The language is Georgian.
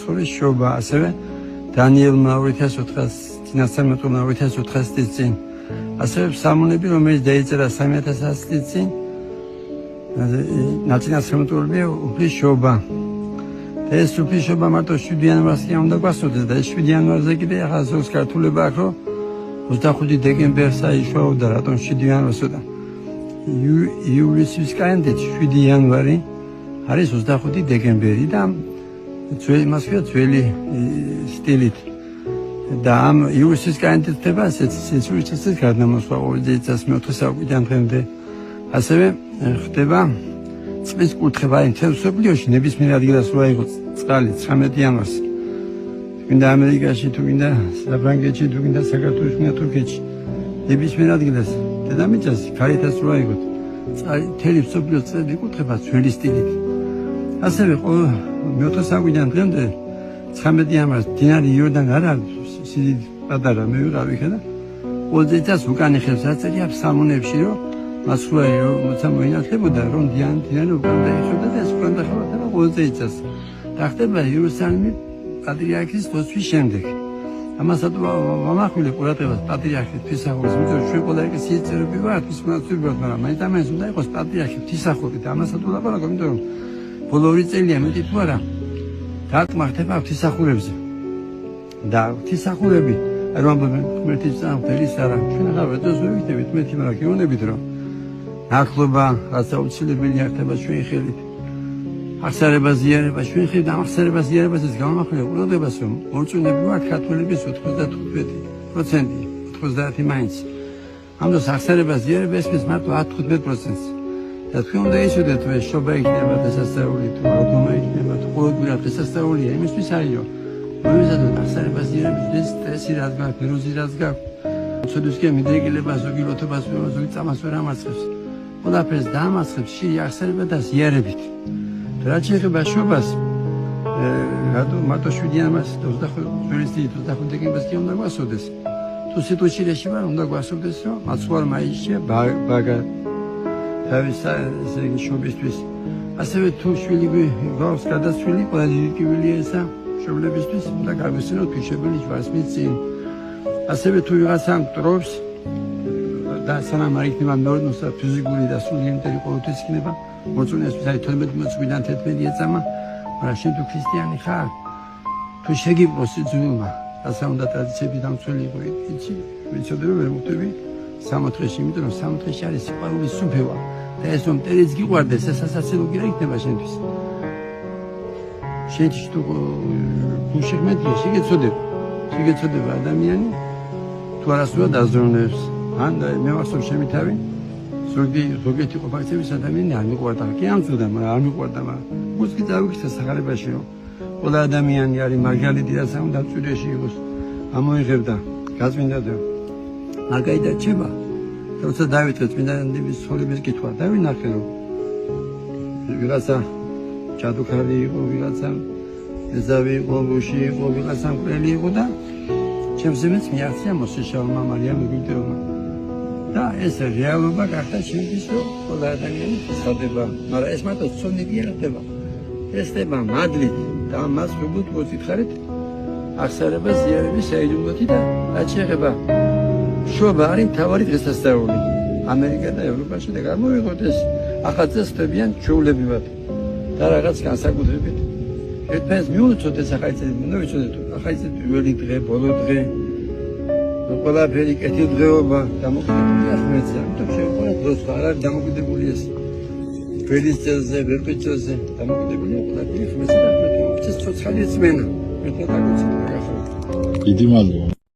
ცხოვრის შობა, ასევე დანიელმა 2013 წლის წინ, ასევე სამონები, რომელიც დაიწერა 3000 წლის წინ, ნაციონალ-სამონებია უფლის შობა. და ეს უფლის შობა მარტო 7 იანვარს კი უნდა გვასწორდეს და 7 იანვარზე კიდე ახლა ზოგს ქართულება აქვს, რომ 25 დეკემბერს აიშოვდა, რატომ 7 იანვარსო და ივლისის კალენდრით 7 იანვარი არის 25 დეკემბერი და ძველი მასვია ძველი სტილით და ამ ივლისის კალენდრით ხდება სიცოცხლის გარდამოსვლა ყოველდღე მეოთხე საუკუნიდან დღემდე. ასევე ხდება წყლის კურთხევა მთელ მსოფლიოში, ნებისმიერ ადგილას რა იყო წყალი 19 იანვარს. გინდა ამერიკაში, თუ გინდა საფრანგეთში, თუ გინდა საქართველოში, თუ თურქეთში, ნებისმიერ ადგილას დედამიწაზე ქარითაც რა იყო წყალი მთელი მსოფლიოს წელი კურთხება ძველი სტილით. ასევე მეოთხე საუკუნიდან დღემდე 19 იანვარს მდინარე იორდანი არ არის სიდიდით პატარა, მე ვიყავი ხა და ყველაზე ძას უკან ეხებს აწერია ფსალმუნებში, რომ მასუაი როცა მოინათლებოდა, რომ მდინარე უკან დაიხევდა და ეს უკან დახევდა და ყველაზე ძას და ხდება იერუსალიმი პატრიარქის დოსვის შემდეგ. ამასაც ვამახვილე ყურადღებას პატრიარქის ღვთისმსახურის, იმიტომ რომ ჩვენ ყველა ეკლესიის წევრები ვართ, ის მონაწილე ვართ, მაგრამ მაინც უნდა იყოს პატრიარქის ღვთისმსახური და ამასაც ვლაპარაკობ, იმიტომ რომ ბოლო 2 წელია მეტი თუ არა დარტყმა ხდება ღვთისმსახურებზე. და ღვთისმსახურები არ ვამბობენ ღმერთის წამყველის არა, ჩვენ აღარ ვეძებდებით მეთი, მაგრამ გეუბნებით რომ ახლობა რაცა უცილებელია ხდება ჩვენ ხელით. აღსარება ზიარება ჩვენ ხელი და აღსარება ზიარებასაც გამახვილე ყურადღებას რომ მორწმუნეები ვართ ქართველების 95%, 90 მაინც. ამ დროს აღსარება ზიარება ესმის მარტო 10-15%. და თქვენ უნდა იცოდეთ რომ შობა იქნება დღესასწაული, თუ აღდგომა იქნება, თუ ყოველგვარად დღესასწაულია იმისთვის არის რომ მომიზადოთ აღსარება ზიარების სტრესი რაც გაქვს, ნერვოზი რაც გაქვს. ცოდვისკენ მიდრეკილება ზოგი ლოთობას, ზოგი წამას ვერ ამარცხებს. ყველაფერს დაამარცხებს შირი აღსარება და ზიარებით. რაც შეეხება შობას, მარტო 7 იანვარს 25 დეკემბერს კი უნდა გვასწორდეს. თუ სიტუაციაში ვარ, უნდა გვასწორდეს, რომ მაცხოვარმა აიშია ბაგა თავის შობისთვის. ასევე თუ შვილი გვაქვს გადასვილი, ყველაზე დიდი კიბილია ესა მშობლებისთვის, უნდა გავიხსენოთ ფიშებელი ჯვარსმის წინ. ასევე თუ ვიღაცა მტრობს და სანამ არ იქნება ნორმოსა ფიზიკური და სულიერი ყოველთვის იქნება მოწონესთვის არის 12 წლიდან 11 ეწამა, მაგრამ შენ თუ ქრისტიანი ხარ, თუ შეგიპყროს სიძულვილმა, რაცა უნდა ტრადიციები დამცველი იყო, იცი, ვიცოდი რომ ვერ მოხდები 60 დღეში, იმიტომ რომ 60 დღეში არის სიყვარულის სუფევა და ეს რომ მტერიც გიყვარდეს, ეს სასაცილო კი რა იქნება შენთვის. შენ თუ გუშეგმედია, შეგეცოდება ადამიანი თუ არასდროულად აზროვნებს. ან მე ვახსოვ ჩემი თავი, ზოგიერთი ყოფაკցების ადამიანი არ მიყვარდა, კი ამწუდა, მაგრამ არ მიყვარდა, მაგრამ გულს კი წავიქცა სახარებაში, რომ ყველა ადამიანი არის მარგალიტი, რაცა უნდა წვირეში იყოს, ამოიღებდა, გაწმინდადა. მაგაიტად რჩება, როცა დავიწყე წმინდანების ცხოვრების კითხვა, დავინახე, რომ ვიღაცა ჯადუქარი იყო, ვიღაცა ეზავი იყო, გუში იყო, ვიღაცა მკვლელი იყო და ჩემს იმედს მიაღწია მოსიშალმა მარიამ მიგდეობა. და ეს რეალობა გახდა ჩემთვის, რომ ყველა ადამიანი ხდება, მაგრამ ეს მარტო ცოდნი არ ხდება. ეს ხდება მადლით და მას ვუბრუნდ მოწითხარით აღსარება ზიარების საიდუმლოთი და რაც შეეხება შობა არის მთავარი დღესასწაული ამერიკა და ევროპაში და გამოვიღოთ ეს ახალწელს ხდებიან ჩვეულებრივად და რაღაც განსაკუთრებით ერთმანეთს მიუწოდეთ ეს ახალწელი, უნდა ვიცოდეთ ახალწელი პირველი დღე, ბოლო დღე ყველაფერი კეთილდღეობა დამოკიდებულია ღმერთზე, ამიტომ შეუყვარეთ დროს არ არის დამოკიდებული ეს ველის წელზე, ვერტყის წელზე, დამოკიდებულია ყველაფერი ღმერთზე და ღმერთის ცოცხალი წმენა. მე თვითონ დაგოცინე ახლა. დიდი მადლობა.